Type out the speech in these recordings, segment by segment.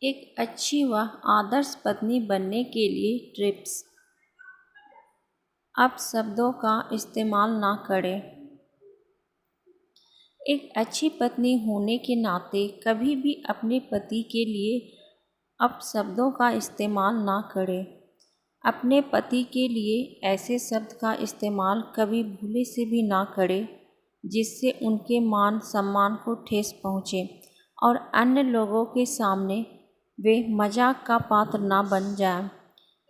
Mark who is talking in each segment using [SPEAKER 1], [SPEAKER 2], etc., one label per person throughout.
[SPEAKER 1] एक अच्छी व आदर्श पत्नी बनने के लिए टिप्स। अपशब्दों का इस्तेमाल ना करें। एक अच्छी पत्नी होने के नाते कभी भी अपने पति के लिए अपशब्दों का इस्तेमाल ना करें। अपने पति के लिए ऐसे शब्द का इस्तेमाल कभी भूले से भी ना करें जिससे उनके मान सम्मान को ठेस पहुँचे और अन्य लोगों के सामने वे मजाक का पात्र ना बन जाएं।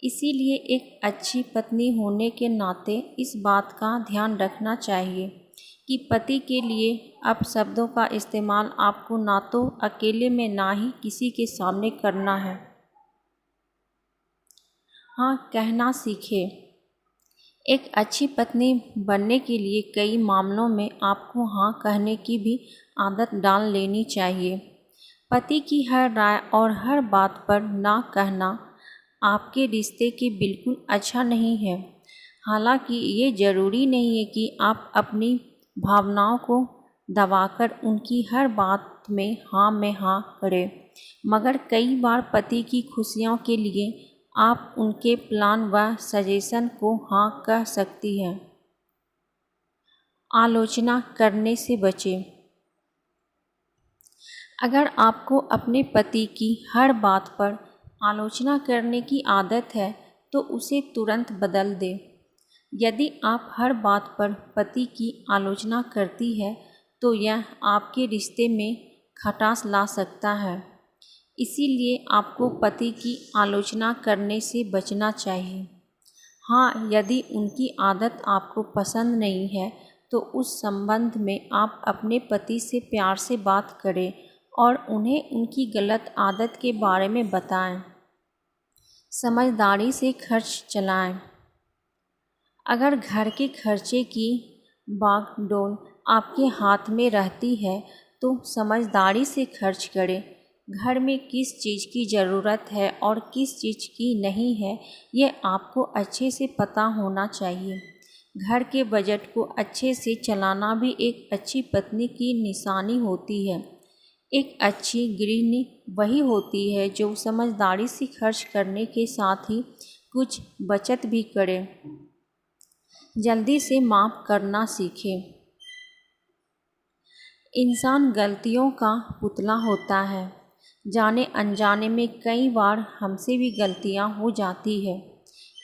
[SPEAKER 1] इसीलिए एक अच्छी पत्नी होने के नाते इस बात का ध्यान रखना चाहिए कि पति के लिए अपशब्दों का इस्तेमाल आपको ना तो अकेले में ना ही किसी के सामने करना है। हाँ कहना सीखें। एक अच्छी पत्नी बनने के लिए कई मामलों में आपको हाँ कहने की भी आदत डाल लेनी चाहिए। पति की हर राय और हर बात पर ना कहना आपके रिश्ते के बिल्कुल अच्छा नहीं है। हालांकि ये ज़रूरी नहीं है कि आप अपनी भावनाओं को दबाकर उनकी हर बात में हाँ करें, मगर कई बार पति की खुशियों के लिए आप उनके प्लान व सजेशन को हाँ कह सकती हैं। आलोचना करने से बचें। अगर आपको अपने पति की हर बात पर आलोचना करने की आदत है तो उसे तुरंत बदल दें। यदि आप हर बात पर पति की आलोचना करती है तो यह आपके रिश्ते में खटास ला सकता है। इसीलिए आपको पति की आलोचना करने से बचना चाहिए। हाँ, यदि उनकी आदत आपको पसंद नहीं है तो उस संबंध में आप अपने पति से प्यार से बात करें और उन्हें उनकी गलत आदत के बारे में बताएं। समझदारी से खर्च चलाएं। अगर घर के खर्चे की बागडोर आपके हाथ में रहती है तो समझदारी से खर्च करें। घर में किस चीज़ की ज़रूरत है और किस चीज़ की नहीं है, ये आपको अच्छे से पता होना चाहिए। घर के बजट को अच्छे से चलाना भी एक अच्छी पत्नी की निशानी होती है। एक अच्छी गृहिणी वही होती है जो समझदारी से खर्च करने के साथ ही कुछ बचत भी करे। जल्दी से माफ़ करना सीखें। इंसान गलतियों का पुतला होता है। जाने अनजाने में कई बार हमसे भी गलतियां हो जाती है।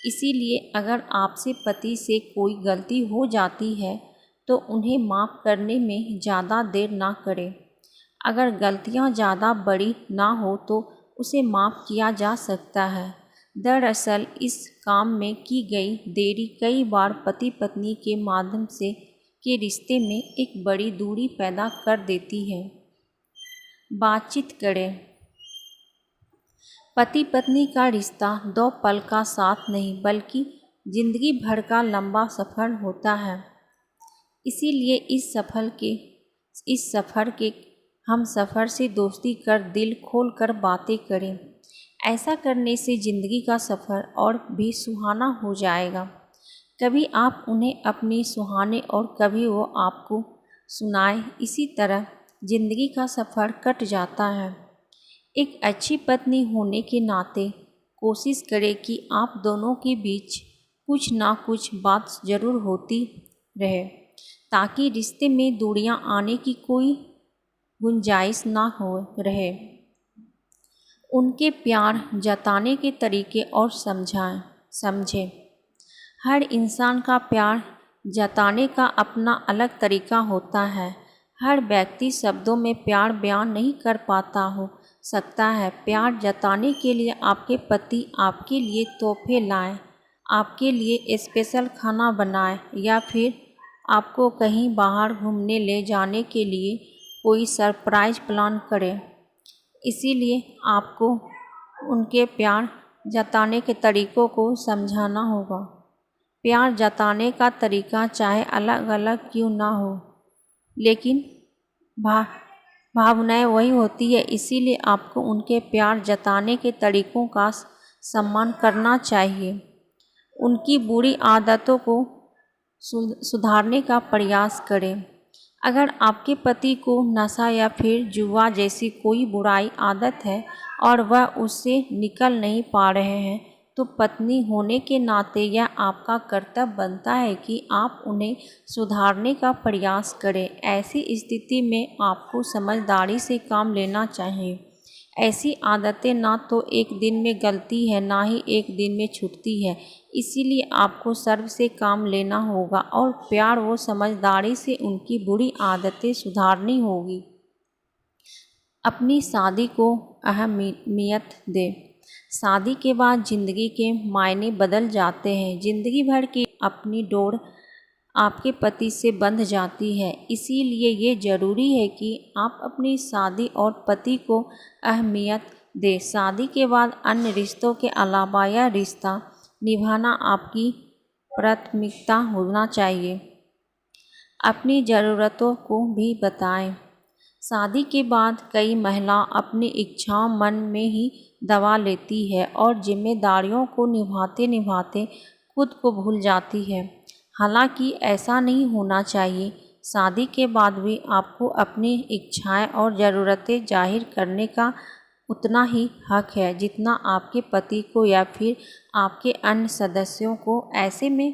[SPEAKER 1] इसीलिए अगर आपसे पति से कोई गलती हो जाती है तो उन्हें माफ़ करने में ज़्यादा देर ना करें। अगर गलतियां ज़्यादा बड़ी ना हो तो उसे माफ़ किया जा सकता है। दरअसल इस काम में की गई देरी कई बार पति पत्नी के माध्यम से के रिश्ते में एक बड़ी दूरी पैदा कर देती है। बातचीत करें। पति पत्नी का रिश्ता 2 पल का साथ नहीं बल्कि जिंदगी भर का लंबा सफ़र होता है। इसीलिए इस सफ़र के हम सफ़र से दोस्ती कर दिल खोल कर बातें करें। ऐसा करने से ज़िंदगी का सफ़र और भी सुहाना हो जाएगा। कभी आप उन्हें अपनी सुहाने और कभी वो आपको सुनाए। इसी तरह ज़िंदगी का सफ़र कट जाता है। एक अच्छी पत्नी होने के नाते कोशिश करें कि आप दोनों के बीच कुछ ना कुछ बात ज़रूर होती रहे ताकि रिश्ते में दूरियां आने की कोई गुंजाइश ना हो रहे। उनके प्यार जताने के तरीके और समझें। हर इंसान का प्यार जताने का अपना अलग तरीका होता है। हर व्यक्ति शब्दों में प्यार बयान नहीं कर पाता हो सकता है। प्यार जताने के लिए आपके पति आपके लिए तोहफे लाएं, आपके लिए स्पेशल खाना बनाएं या फिर आपको कहीं बाहर घूमने ले जाने के लिए कोई सरप्राइज प्लान करें। इसीलिए आपको उनके प्यार जताने के तरीक़ों को समझाना होगा। प्यार जताने का तरीका चाहे अलग अलग क्यों ना हो, लेकिन भावनाएं वही होती है। इसीलिए आपको उनके प्यार जताने के तरीक़ों का सम्मान करना चाहिए। उनकी बुरी आदतों को सुधारने का प्रयास करें। अगर आपके पति को नशा या फिर जुआ जैसी कोई बुराई आदत है और वह उससे निकल नहीं पा रहे हैं, तो पत्नी होने के नाते यह आपका कर्तव्य बनता है कि आप उन्हें सुधारने का प्रयास करें। ऐसी स्थिति में आपको समझदारी से काम लेना चाहिए। ऐसी आदतें ना तो एक दिन में गलती है, ना ही एक दिन में छूटती है। इसीलिए आपको सर्व से काम लेना होगा और प्यार व समझदारी से उनकी बुरी आदतें सुधारनी होगी। अपनी शादी को अहमियत दें। शादी के बाद ज़िंदगी के मायने बदल जाते हैं। ज़िंदगी भर की अपनी डोर आपके पति से बंध जाती है। इसीलिए ये ज़रूरी है कि आप अपनी शादी और पति को अहमियत दें। शादी के बाद अन्य रिश्तों के अलावा यह रिश्ता निभाना आपकी प्राथमिकता होना चाहिए। अपनी ज़रूरतों को भी बताएं। शादी के बाद कई महिला अपनी इच्छाओं मन में ही दबा लेती है और जिम्मेदारियों को निभाते निभाते खुद को भूल जाती है। हालांकि ऐसा नहीं होना चाहिए। शादी के बाद भी आपको अपनी इच्छाएं और ज़रूरतें जाहिर करने का उतना ही हक है जितना आपके पति को या फिर आपके अन्य सदस्यों को। ऐसे में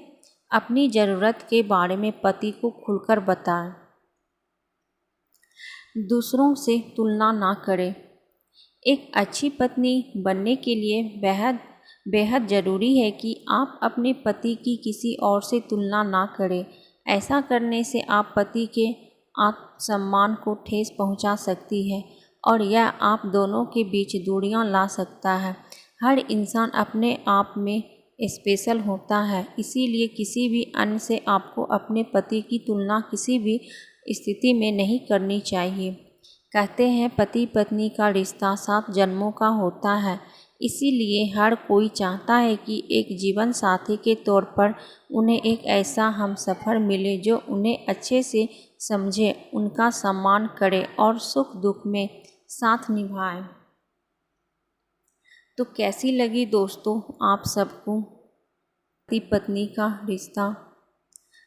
[SPEAKER 1] अपनी ज़रूरत के बारे में पति को खुलकर बताएं। दूसरों से तुलना ना करें। एक अच्छी पत्नी बनने के लिए बेहद ज़रूरी है कि आप अपने पति की किसी और से तुलना ना करें। ऐसा करने से आप पति के आत्मसम्मान को ठेस पहुंचा सकती है और यह आप दोनों के बीच दूरियां ला सकता है। हर इंसान अपने आप में स्पेशल होता है, इसीलिए किसी भी अन्य से आपको अपने पति की तुलना किसी भी स्थिति में नहीं करनी चाहिए। कहते हैं पति पत्नी का रिश्ता 7 जन्मों का होता है। इसीलिए हर कोई चाहता है कि एक जीवन साथी के तौर पर उन्हें एक ऐसा हमसफ़र मिले जो उन्हें अच्छे से समझे, उनका सम्मान करे और सुख दुख में साथ निभाए। तो कैसी लगी दोस्तों आप सबको पति पत्नी का रिश्ता?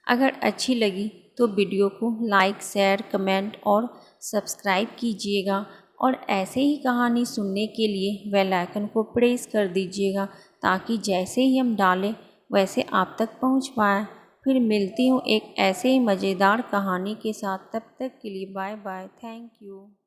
[SPEAKER 1] अगर अच्छी लगी तो वीडियो को लाइक, शेयर, कमेंट और सब्सक्राइब कीजिएगा और ऐसे ही कहानी सुनने के लिए बेल आइकन को प्रेस कर दीजिएगा ताकि जैसे ही हम डालें वैसे आप तक पहुंच पाए। फिर मिलती हूँ एक ऐसे ही मज़ेदार कहानी के साथ। तब तक के लिए बाय बाय। Thank you.